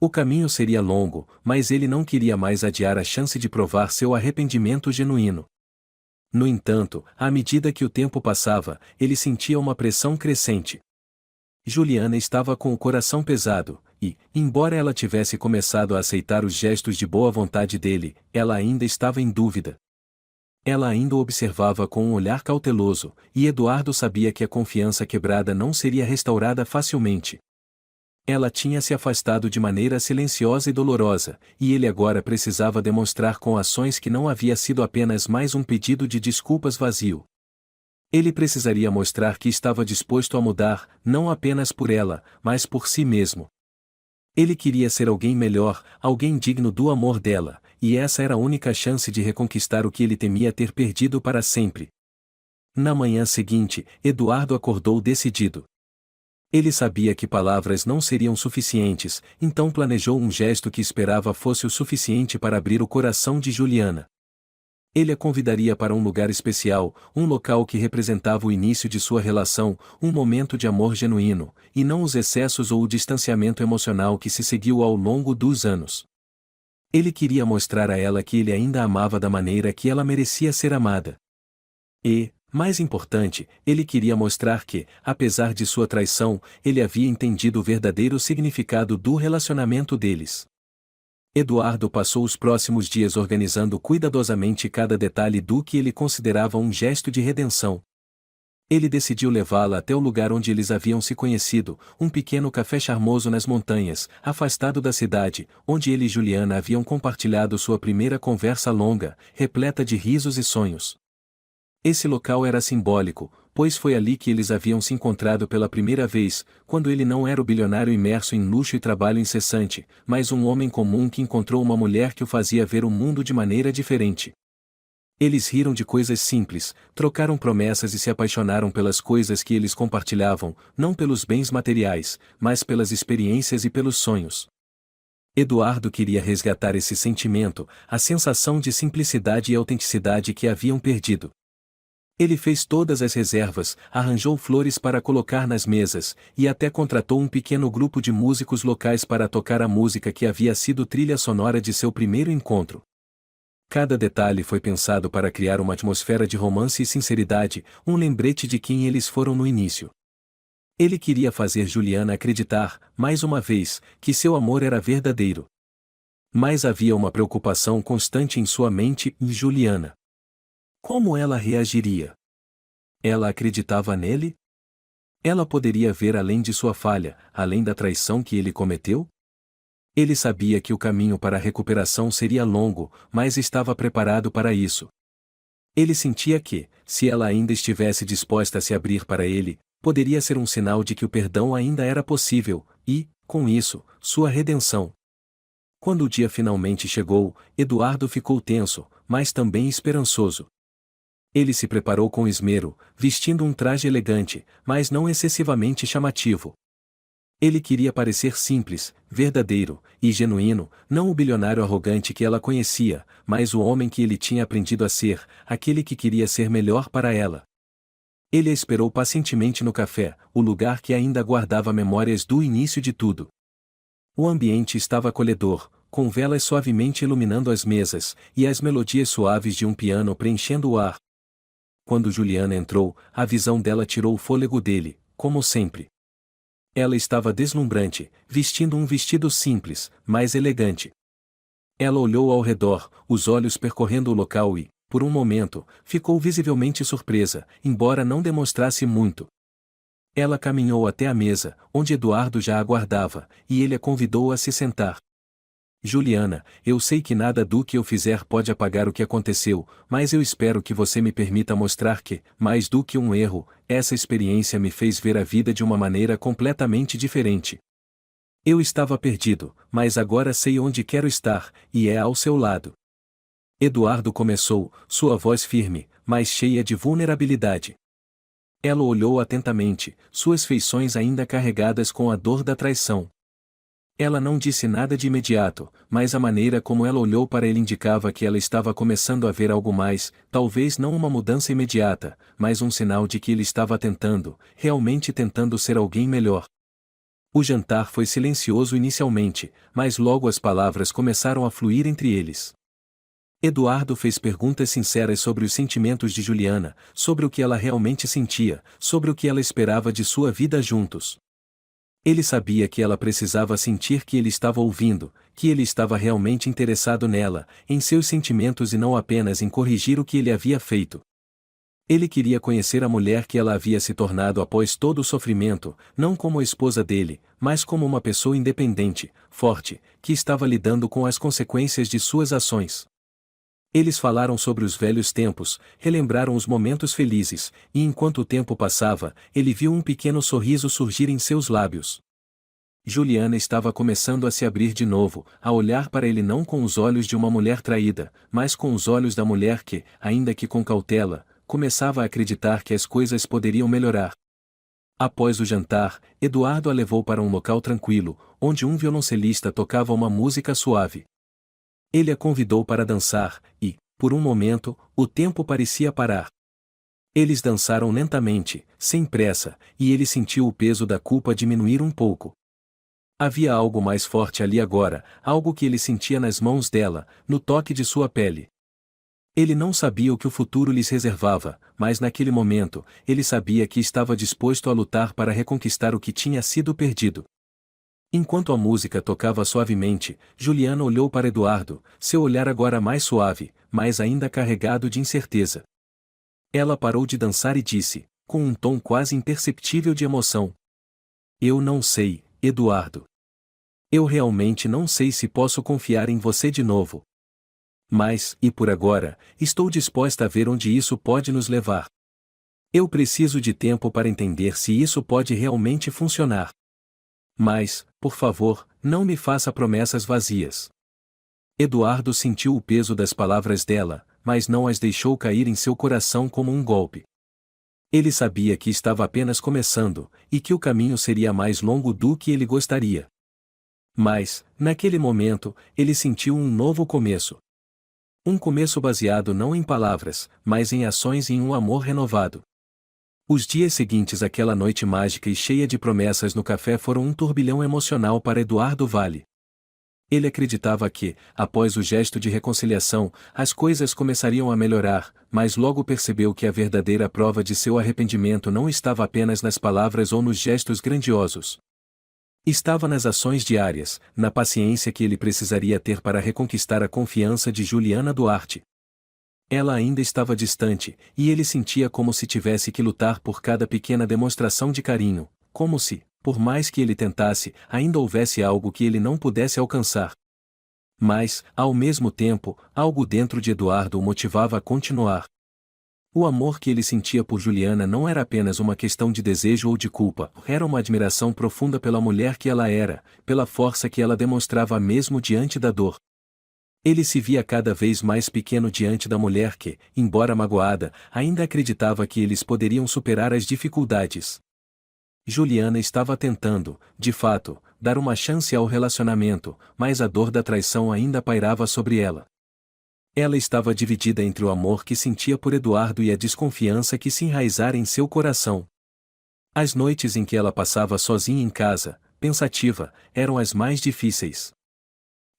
O caminho seria longo, mas ele não queria mais adiar a chance de provar seu arrependimento genuíno. No entanto, à medida que o tempo passava, ele sentia uma pressão crescente. Juliana estava com o coração pesado, e, embora ela tivesse começado a aceitar os gestos de boa vontade dele, ela ainda estava em dúvida. Ela ainda o observava com um olhar cauteloso, e Eduardo sabia que a confiança quebrada não seria restaurada facilmente. Ela tinha se afastado de maneira silenciosa e dolorosa, e ele agora precisava demonstrar com ações que não havia sido apenas mais um pedido de desculpas vazio. Ele precisaria mostrar que estava disposto a mudar, não apenas por ela, mas por si mesmo. Ele queria ser alguém melhor, alguém digno do amor dela, e essa era a única chance de reconquistar o que ele temia ter perdido para sempre. Na manhã seguinte, Eduardo acordou decidido. Ele sabia que palavras não seriam suficientes, então planejou um gesto que esperava fosse o suficiente para abrir o coração de Juliana. Ele a convidaria para um lugar especial, um local que representava o início de sua relação, um momento de amor genuíno, e não os excessos ou o distanciamento emocional que se seguiu ao longo dos anos. Ele queria mostrar a ela que ele ainda a amava da maneira que ela merecia ser amada. E, mais importante, ele queria mostrar que, apesar de sua traição, ele havia entendido o verdadeiro significado do relacionamento deles. Eduardo passou os próximos dias organizando cuidadosamente cada detalhe do que ele considerava um gesto de redenção. Ele decidiu levá-la até o lugar onde eles haviam se conhecido, um pequeno café charmoso nas montanhas, afastado da cidade, onde ele e Juliana haviam compartilhado sua primeira conversa longa, repleta de risos e sonhos. Esse local era simbólico, pois foi ali que eles haviam se encontrado pela primeira vez, quando ele não era o bilionário imerso em luxo e trabalho incessante, mas um homem comum que encontrou uma mulher que o fazia ver o mundo de maneira diferente. Eles riram de coisas simples, trocaram promessas e se apaixonaram pelas coisas que eles compartilhavam, não pelos bens materiais, mas pelas experiências e pelos sonhos. Eduardo queria resgatar esse sentimento, a sensação de simplicidade e autenticidade que haviam perdido. Ele fez todas as reservas, arranjou flores para colocar nas mesas, e até contratou um pequeno grupo de músicos locais para tocar a música que havia sido trilha sonora de seu primeiro encontro. Cada detalhe foi pensado para criar uma atmosfera de romance e sinceridade, um lembrete de quem eles foram no início. Ele queria fazer Juliana acreditar, mais uma vez, que seu amor era verdadeiro. Mas havia uma preocupação constante em sua mente e Juliana. Como ela reagiria? Ela acreditava nele? Ela poderia ver além de sua falha, além da traição que ele cometeu? Ele sabia que o caminho para a recuperação seria longo, mas estava preparado para isso. Ele sentia que, se ela ainda estivesse disposta a se abrir para ele, poderia ser um sinal de que o perdão ainda era possível, e, com isso, sua redenção. Quando o dia finalmente chegou, Eduardo ficou tenso, mas também esperançoso. Ele se preparou com esmero, vestindo um traje elegante, mas não excessivamente chamativo. Ele queria parecer simples, verdadeiro e genuíno, não o bilionário arrogante que ela conhecia, mas o homem que ele tinha aprendido a ser, aquele que queria ser melhor para ela. Ele a esperou pacientemente no café, o lugar que ainda guardava memórias do início de tudo. O ambiente estava acolhedor, com velas suavemente iluminando as mesas, e as melodias suaves de um piano preenchendo o ar. Quando Juliana entrou, a visão dela tirou o fôlego dele, como sempre. Ela estava deslumbrante, vestindo um vestido simples, mas elegante. Ela olhou ao redor, os olhos percorrendo o local e, por um momento, ficou visivelmente surpresa, embora não demonstrasse muito. Ela caminhou até a mesa, onde Eduardo já aguardava, e ele a convidou a se sentar. Juliana, eu sei que nada do que eu fizer pode apagar o que aconteceu, mas eu espero que você me permita mostrar que, mais do que um erro, essa experiência me fez ver a vida de uma maneira completamente diferente. Eu estava perdido, mas agora sei onde quero estar, e é ao seu lado. Eduardo começou, sua voz firme, mas cheia de vulnerabilidade. Ela olhou atentamente, suas feições ainda carregadas com a dor da traição. Ela não disse nada de imediato, mas a maneira como ela olhou para ele indicava que ela estava começando a ver algo mais, talvez não uma mudança imediata, mas um sinal de que ele estava tentando, realmente tentando ser alguém melhor. O jantar foi silencioso inicialmente, mas logo as palavras começaram a fluir entre eles. Eduardo fez perguntas sinceras sobre os sentimentos de Juliana, sobre o que ela realmente sentia, sobre o que ela esperava de sua vida juntos. Ele sabia que ela precisava sentir que ele estava ouvindo, que ele estava realmente interessado nela, em seus sentimentos e não apenas em corrigir o que ele havia feito. Ele queria conhecer a mulher que ela havia se tornado após todo o sofrimento, não como a esposa dele, mas como uma pessoa independente, forte, que estava lidando com as consequências de suas ações. Eles falaram sobre os velhos tempos, relembraram os momentos felizes, e enquanto o tempo passava, ele viu um pequeno sorriso surgir em seus lábios. Juliana estava começando a se abrir de novo, a olhar para ele não com os olhos de uma mulher traída, mas com os olhos da mulher que, ainda que com cautela, começava a acreditar que as coisas poderiam melhorar. Após o jantar, Eduardo a levou para um local tranquilo, onde um violoncelista tocava uma música suave. Ele a convidou para dançar, e, por um momento, o tempo parecia parar. Eles dançaram lentamente, sem pressa, e ele sentiu o peso da culpa diminuir um pouco. Havia algo mais forte ali agora, algo que ele sentia nas mãos dela, no toque de sua pele. Ele não sabia o que o futuro lhes reservava, mas naquele momento, ele sabia que estava disposto a lutar para reconquistar o que tinha sido perdido. Enquanto a música tocava suavemente, Juliana olhou para Eduardo, seu olhar agora mais suave, mas ainda carregado de incerteza. Ela parou de dançar e disse, com um tom quase imperceptível de emoção: Eu não sei, Eduardo. Eu realmente não sei se posso confiar em você de novo. Mas, e por agora, estou disposta a ver onde isso pode nos levar. Eu preciso de tempo para entender se isso pode realmente funcionar. Mas, por favor, não me faça promessas vazias. Eduardo sentiu o peso das palavras dela, mas não as deixou cair em seu coração como um golpe. Ele sabia que estava apenas começando, e que o caminho seria mais longo do que ele gostaria. Mas, naquele momento, ele sentiu um novo começo. Um começo baseado não em palavras, mas em ações e em um amor renovado. Os dias seguintes àquela noite mágica e cheia de promessas no café foram um turbilhão emocional para Eduardo Vale. Ele acreditava que, após o gesto de reconciliação, as coisas começariam a melhorar, mas logo percebeu que a verdadeira prova de seu arrependimento não estava apenas nas palavras ou nos gestos grandiosos. Estava nas ações diárias, na paciência que ele precisaria ter para reconquistar a confiança de Juliana Duarte. Ela ainda estava distante, e ele sentia como se tivesse que lutar por cada pequena demonstração de carinho, como se, por mais que ele tentasse, ainda houvesse algo que ele não pudesse alcançar. Mas, ao mesmo tempo, algo dentro de Eduardo o motivava a continuar. O amor que ele sentia por Juliana não era apenas uma questão de desejo ou de culpa, era uma admiração profunda pela mulher que ela era, pela força que ela demonstrava mesmo diante da dor. Ele se via cada vez mais pequeno diante da mulher que, embora magoada, ainda acreditava que eles poderiam superar as dificuldades. Juliana estava tentando, de fato, dar uma chance ao relacionamento, mas a dor da traição ainda pairava sobre ela. Ela estava dividida entre o amor que sentia por Eduardo e a desconfiança que se enraizara em seu coração. As noites em que ela passava sozinha em casa, pensativa, eram as mais difíceis.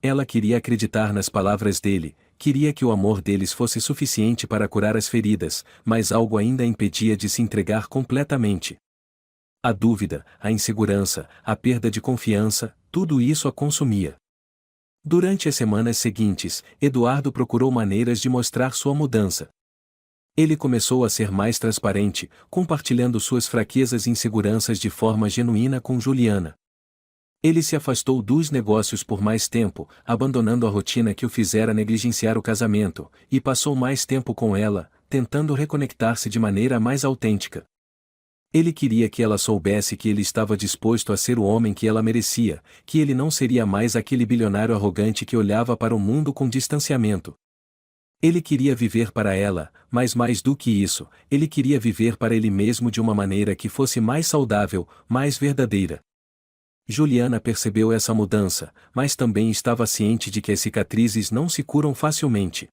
Ela queria acreditar nas palavras dele, queria que o amor deles fosse suficiente para curar as feridas, mas algo ainda a impedia de se entregar completamente. A dúvida, a insegurança, a perda de confiança, tudo isso a consumia. Durante as semanas seguintes, Eduardo procurou maneiras de mostrar sua mudança. Ele começou a ser mais transparente, compartilhando suas fraquezas e inseguranças de forma genuína com Juliana. Ele se afastou dos negócios por mais tempo, abandonando a rotina que o fizera negligenciar o casamento, e passou mais tempo com ela, tentando reconectar-se de maneira mais autêntica. Ele queria que ela soubesse que ele estava disposto a ser o homem que ela merecia, que ele não seria mais aquele bilionário arrogante que olhava para o mundo com distanciamento. Ele queria viver para ela, mas mais do que isso, ele queria viver para ele mesmo de uma maneira que fosse mais saudável, mais verdadeira. Juliana percebeu essa mudança, mas também estava ciente de que as cicatrizes não se curam facilmente.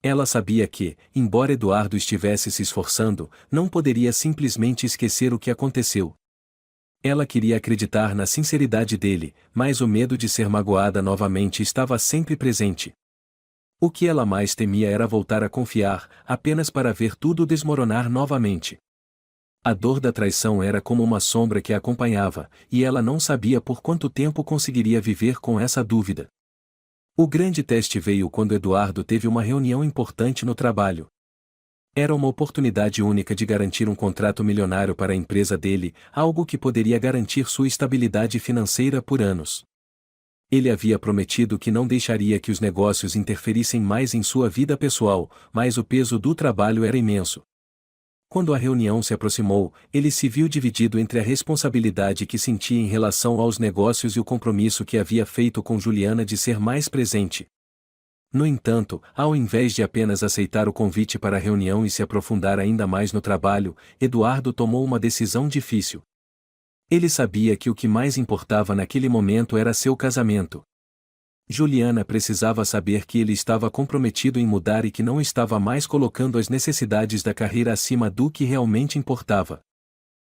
Ela sabia que, embora Eduardo estivesse se esforçando, não poderia simplesmente esquecer o que aconteceu. Ela queria acreditar na sinceridade dele, mas o medo de ser magoada novamente estava sempre presente. O que ela mais temia era voltar a confiar, apenas para ver tudo desmoronar novamente. A dor da traição era como uma sombra que a acompanhava, e ela não sabia por quanto tempo conseguiria viver com essa dúvida. O grande teste veio quando Eduardo teve uma reunião importante no trabalho. Era uma oportunidade única de garantir um contrato milionário para a empresa dele, algo que poderia garantir sua estabilidade financeira por anos. Ele havia prometido que não deixaria que os negócios interferissem mais em sua vida pessoal, mas o peso do trabalho era imenso. Quando a reunião se aproximou, ele se viu dividido entre a responsabilidade que sentia em relação aos negócios e o compromisso que havia feito com Juliana de ser mais presente. No entanto, ao invés de apenas aceitar o convite para a reunião e se aprofundar ainda mais no trabalho, Eduardo tomou uma decisão difícil. Ele sabia que o que mais importava naquele momento era seu casamento. Juliana precisava saber que ele estava comprometido em mudar e que não estava mais colocando as necessidades da carreira acima do que realmente importava.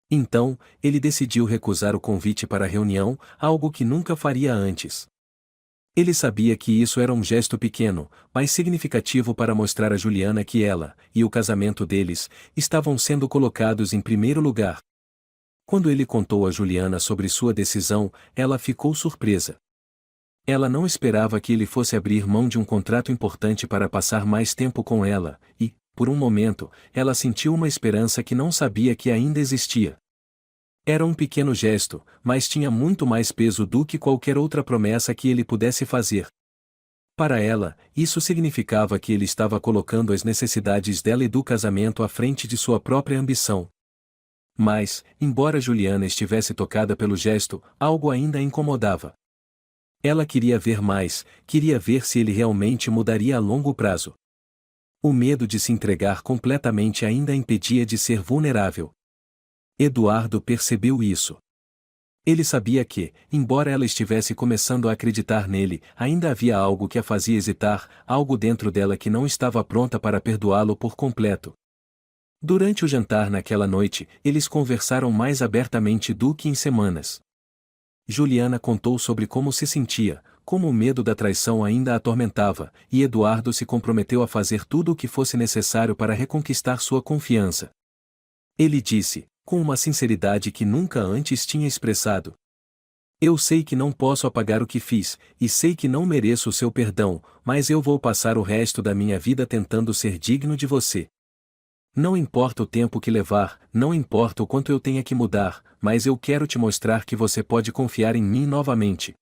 Então, ele decidiu recusar o convite para a reunião, algo que nunca faria antes. Ele sabia que isso era um gesto pequeno, mas significativo para mostrar a Juliana que ela, e o casamento deles, estavam sendo colocados em primeiro lugar. Quando ele contou a Juliana sobre sua decisão, ela ficou surpresa. Ela não esperava que ele fosse abrir mão de um contrato importante para passar mais tempo com ela, e, por um momento, ela sentiu uma esperança que não sabia que ainda existia. Era um pequeno gesto, mas tinha muito mais peso do que qualquer outra promessa que ele pudesse fazer. Para ela, isso significava que ele estava colocando as necessidades dela e do casamento à frente de sua própria ambição. Mas, embora Juliana estivesse tocada pelo gesto, algo ainda a incomodava. Ela queria ver mais, queria ver se ele realmente mudaria a longo prazo. O medo de se entregar completamente ainda a impedia de ser vulnerável. Eduardo percebeu isso. Ele sabia que, embora ela estivesse começando a acreditar nele, ainda havia algo que a fazia hesitar, algo dentro dela que não estava pronta para perdoá-lo por completo. Durante o jantar naquela noite, eles conversaram mais abertamente do que em semanas. Juliana contou sobre como se sentia, como o medo da traição ainda a atormentava, e Eduardo se comprometeu a fazer tudo o que fosse necessário para reconquistar sua confiança. Ele disse, com uma sinceridade que nunca antes tinha expressado: "Eu sei que não posso apagar o que fiz, e sei que não mereço o seu perdão, mas eu vou passar o resto da minha vida tentando ser digno de você. Não importa o tempo que levar, não importa o quanto eu tenha que mudar, mas eu quero te mostrar que você pode confiar em mim novamente.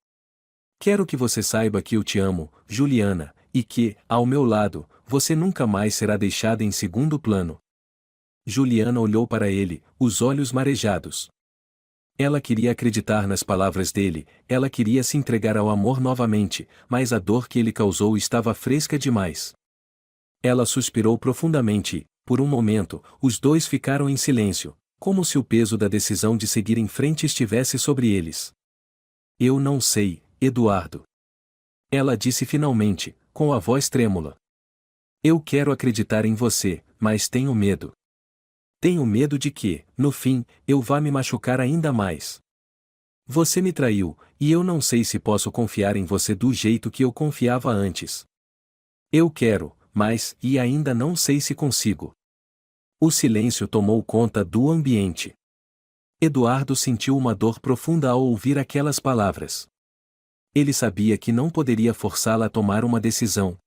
Quero que você saiba que eu te amo, Juliana, e que, ao meu lado, você nunca mais será deixada em segundo plano. Juliana olhou para ele, os olhos marejados. Ela queria acreditar nas palavras dele, ela queria se entregar ao amor novamente, mas a dor que ele causou estava fresca demais. Ela suspirou profundamente e, por um momento, os dois ficaram em silêncio, como se o peso da decisão de seguir em frente estivesse sobre eles. Eu não sei, Eduardo. Ela disse finalmente, com a voz trêmula. Eu quero acreditar em você, mas tenho medo. Tenho medo de que, no fim, eu vá me machucar ainda mais. Você me traiu, e eu não sei se posso confiar em você do jeito que eu confiava antes. Eu quero, mas, e ainda não sei se consigo. O silêncio tomou conta do ambiente. Eduardo sentiu uma dor profunda ao ouvir aquelas palavras. Ele sabia que não poderia forçá-la a tomar uma decisão.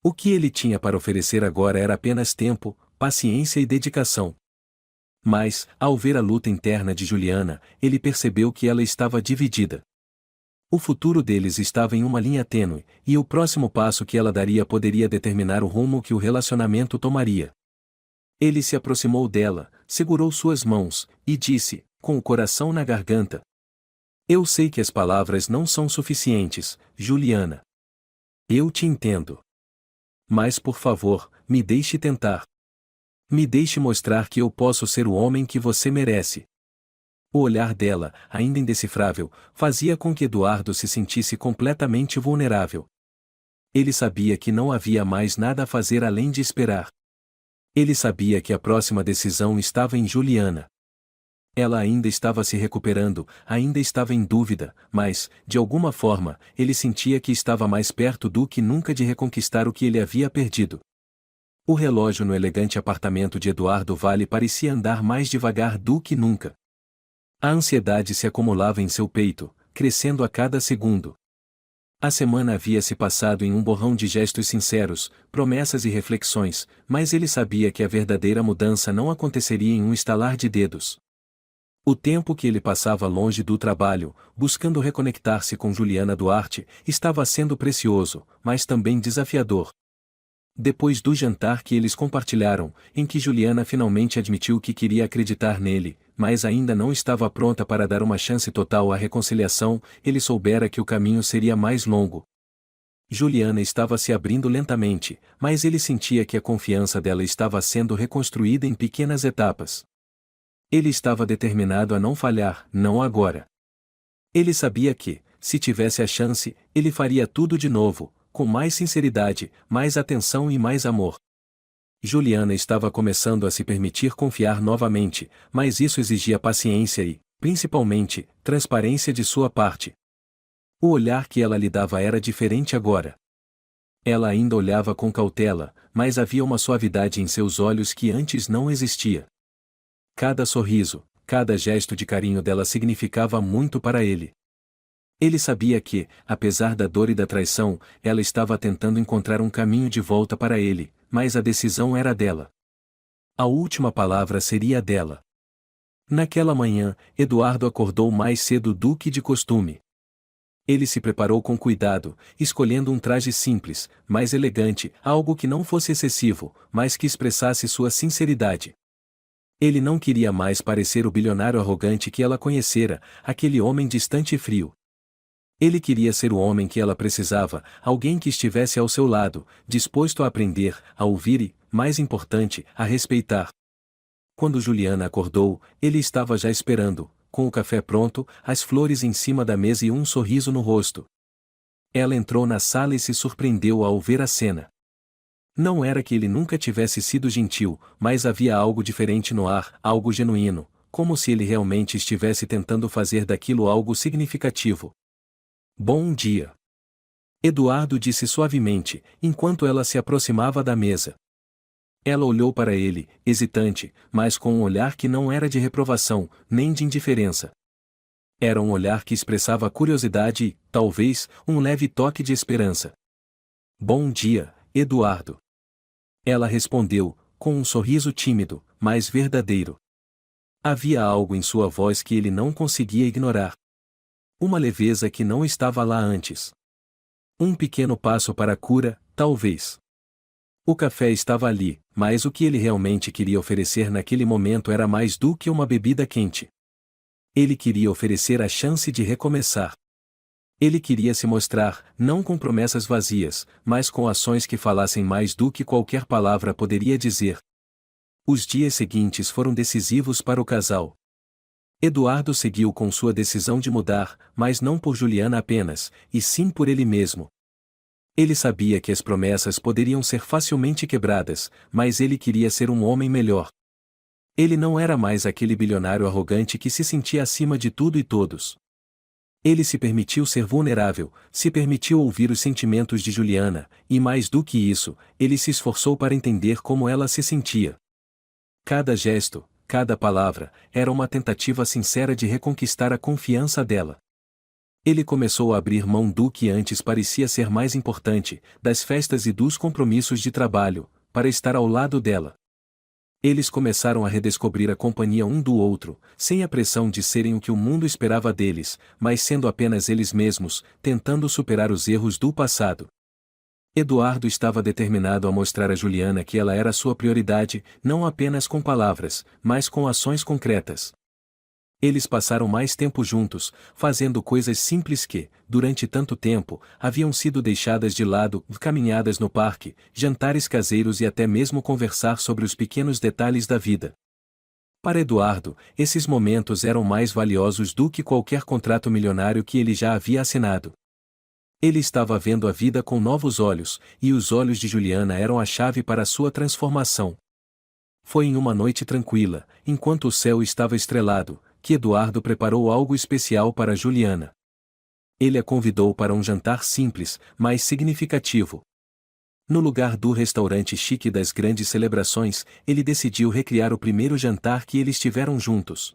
O que ele tinha para oferecer agora era apenas tempo, paciência e dedicação. Mas, ao ver a luta interna de Juliana, ele percebeu que ela estava dividida. O futuro deles estava em uma linha tênue, e o próximo passo que ela daria poderia determinar o rumo que o relacionamento tomaria. Ele se aproximou dela, segurou suas mãos, e disse, com o coração na garganta: Eu sei que as palavras não são suficientes, Juliana. Eu te entendo. Mas por favor, me deixe tentar. Me deixe mostrar que eu posso ser o homem que você merece. O olhar dela, ainda indecifrável, fazia com que Eduardo se sentisse completamente vulnerável. Ele sabia que não havia mais nada a fazer além de esperar. Ele sabia que a próxima decisão estava em Juliana. Ela ainda estava se recuperando, ainda estava em dúvida, mas, de alguma forma, ele sentia que estava mais perto do que nunca de reconquistar o que ele havia perdido. O relógio no elegante apartamento de Eduardo Vale parecia andar mais devagar do que nunca. A ansiedade se acumulava em seu peito, crescendo a cada segundo. A semana havia se passado em um borrão de gestos sinceros, promessas e reflexões, mas ele sabia que a verdadeira mudança não aconteceria em um estalar de dedos. O tempo que ele passava longe do trabalho, buscando reconectar-se com Juliana Duarte, estava sendo precioso, mas também desafiador. Depois do jantar que eles compartilharam, em que Juliana finalmente admitiu que queria acreditar nele, mas ainda não estava pronta para dar uma chance total à reconciliação, ele soubera que o caminho seria mais longo. Juliana estava se abrindo lentamente, mas ele sentia que a confiança dela estava sendo reconstruída em pequenas etapas. Ele estava determinado a não falhar, não agora. Ele sabia que, se tivesse a chance, ele faria tudo de novo, com mais sinceridade, mais atenção e mais amor. Juliana estava começando a se permitir confiar novamente, mas isso exigia paciência e, principalmente, transparência de sua parte. O olhar que ela lhe dava era diferente agora. Ela ainda olhava com cautela, mas havia uma suavidade em seus olhos que antes não existia. Cada sorriso, cada gesto de carinho dela significava muito para ele. Ele sabia que, apesar da dor e da traição, ela estava tentando encontrar um caminho de volta para ele, mas a decisão era dela. A última palavra seria dela. Naquela manhã, Eduardo acordou mais cedo do que de costume. Ele se preparou com cuidado, escolhendo um traje simples, mas elegante, algo que não fosse excessivo, mas que expressasse sua sinceridade. Ele não queria mais parecer o bilionário arrogante que ela conhecera, aquele homem distante e frio. Ele queria ser o homem que ela precisava, alguém que estivesse ao seu lado, disposto a aprender, a ouvir e, mais importante, a respeitar. Quando Juliana acordou, ele estava já esperando, com o café pronto, as flores em cima da mesa e um sorriso no rosto. Ela entrou na sala e se surpreendeu ao ver a cena. Não era que ele nunca tivesse sido gentil, mas havia algo diferente no ar, algo genuíno, como se ele realmente estivesse tentando fazer daquilo algo significativo. Bom dia. Eduardo disse suavemente, enquanto ela se aproximava da mesa. Ela olhou para ele, hesitante, mas com um olhar que não era de reprovação, nem de indiferença. Era um olhar que expressava curiosidade e, talvez, um leve toque de esperança. Bom dia, Eduardo. Ela respondeu, com um sorriso tímido, mas verdadeiro. Havia algo em sua voz que ele não conseguia ignorar. Uma leveza que não estava lá antes. Um pequeno passo para a cura, talvez. O café estava ali, mas o que ele realmente queria oferecer naquele momento era mais do que uma bebida quente. Ele queria oferecer a chance de recomeçar. Ele queria se mostrar, não com promessas vazias, mas com ações que falassem mais do que qualquer palavra poderia dizer. Os dias seguintes foram decisivos para o casal. Eduardo seguiu com sua decisão de mudar, mas não por Juliana apenas, e sim por ele mesmo. Ele sabia que as promessas poderiam ser facilmente quebradas, mas ele queria ser um homem melhor. Ele não era mais aquele bilionário arrogante que se sentia acima de tudo e todos. Ele se permitiu ser vulnerável, se permitiu ouvir os sentimentos de Juliana, e mais do que isso, ele se esforçou para entender como ela se sentia. Cada gesto, cada palavra, era uma tentativa sincera de reconquistar a confiança dela. Ele começou a abrir mão do que antes parecia ser mais importante, das festas e dos compromissos de trabalho, para estar ao lado dela. Eles começaram a redescobrir a companhia um do outro, sem a pressão de serem o que o mundo esperava deles, mas sendo apenas eles mesmos, tentando superar os erros do passado. Eduardo estava determinado a mostrar a Juliana que ela era sua prioridade, não apenas com palavras, mas com ações concretas. Eles passaram mais tempo juntos, fazendo coisas simples que, durante tanto tempo, haviam sido deixadas de lado, caminhadas no parque, jantares caseiros e até mesmo conversar sobre os pequenos detalhes da vida. Para Eduardo, esses momentos eram mais valiosos do que qualquer contrato milionário que ele já havia assinado. Ele estava vendo a vida com novos olhos, e os olhos de Juliana eram a chave para a sua transformação. Foi em uma noite tranquila, enquanto o céu estava estrelado, que Eduardo preparou algo especial para Juliana. Ele a convidou para um jantar simples, mas significativo. No lugar do restaurante chique das grandes celebrações, ele decidiu recriar o primeiro jantar que eles tiveram juntos.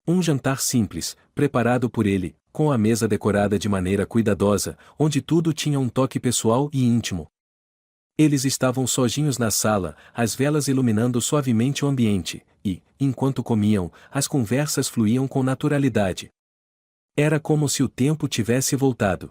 Um jantar simples, preparado por ele, com a mesa decorada de maneira cuidadosa, onde tudo tinha um toque pessoal e íntimo. Eles estavam sozinhos na sala, as velas iluminando suavemente o ambiente, e, enquanto comiam, as conversas fluíam com naturalidade. Era como se o tempo tivesse voltado.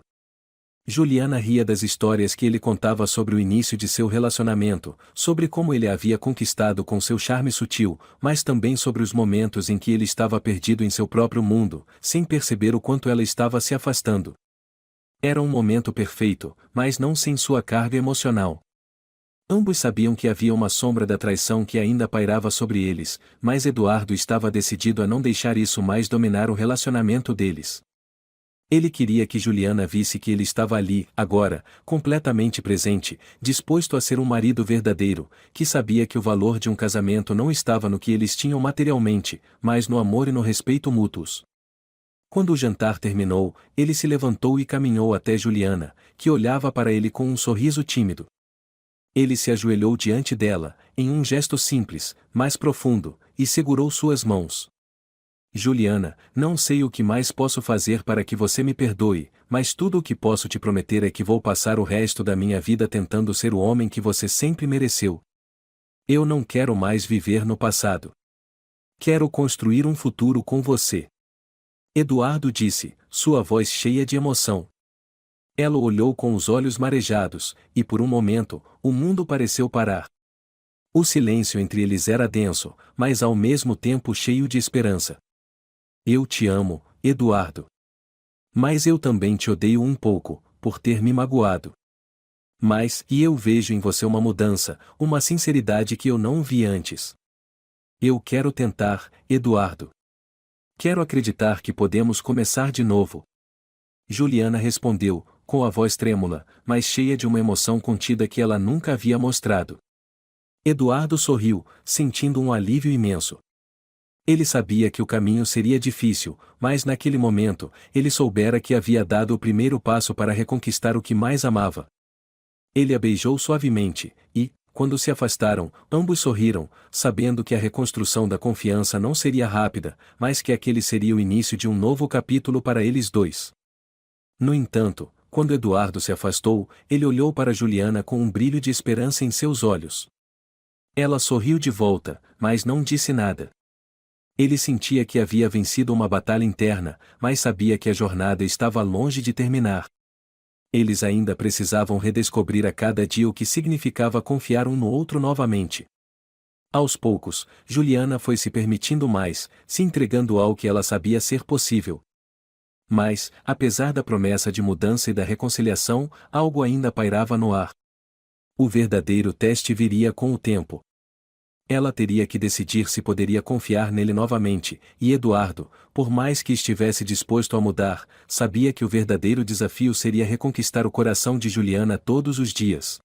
Juliana ria das histórias que ele contava sobre o início de seu relacionamento, sobre como ele a havia conquistado com seu charme sutil, mas também sobre os momentos em que ele estava perdido em seu próprio mundo, sem perceber o quanto ela estava se afastando. Era um momento perfeito, mas não sem sua carga emocional. Ambos sabiam que havia uma sombra da traição que ainda pairava sobre eles, mas Eduardo estava decidido a não deixar isso mais dominar o relacionamento deles. Ele queria que Juliana visse que ele estava ali, agora, completamente presente, disposto a ser um marido verdadeiro, que sabia que o valor de um casamento não estava no que eles tinham materialmente, mas no amor e no respeito mútuos. Quando o jantar terminou, ele se levantou e caminhou até Juliana, que olhava para ele com um sorriso tímido. Ele se ajoelhou diante dela, em um gesto simples, mas profundo, e segurou suas mãos. Juliana, não sei o que mais posso fazer para que você me perdoe, mas tudo o que posso te prometer é que vou passar o resto da minha vida tentando ser o homem que você sempre mereceu. Eu não quero mais viver no passado. Quero construir um futuro com você. Eduardo disse, sua voz cheia de emoção. Ela o olhou com os olhos marejados, e por um momento, o mundo pareceu parar. O silêncio entre eles era denso, mas ao mesmo tempo cheio de esperança. Eu te amo, Eduardo. Mas eu também te odeio um pouco, por ter me magoado. Mas, e eu vejo em você uma mudança, uma sinceridade que eu não vi antes. Eu quero tentar, Eduardo. Quero acreditar que podemos começar de novo. Juliana respondeu, com a voz trêmula, mas cheia de uma emoção contida que ela nunca havia mostrado. Eduardo sorriu, sentindo um alívio imenso. Ele sabia que o caminho seria difícil, mas naquele momento, ele soubera que havia dado o primeiro passo para reconquistar o que mais amava. Ele a beijou suavemente, e, quando se afastaram, ambos sorriram, sabendo que a reconstrução da confiança não seria rápida, mas que aquele seria o início de um novo capítulo para eles dois. No entanto, quando Eduardo se afastou, ele olhou para Juliana com um brilho de esperança em seus olhos. Ela sorriu de volta, mas não disse nada. Ele sentia que havia vencido uma batalha interna, mas sabia que a jornada estava longe de terminar. Eles ainda precisavam redescobrir a cada dia o que significava confiar um no outro novamente. Aos poucos, Juliana foi se permitindo mais, se entregando ao que ela sabia ser possível. Mas, apesar da promessa de mudança e da reconciliação, algo ainda pairava no ar. O verdadeiro teste viria com o tempo. Ela teria que decidir se poderia confiar nele novamente, e Eduardo, por mais que estivesse disposto a mudar, sabia que o verdadeiro desafio seria reconquistar o coração de Juliana todos os dias.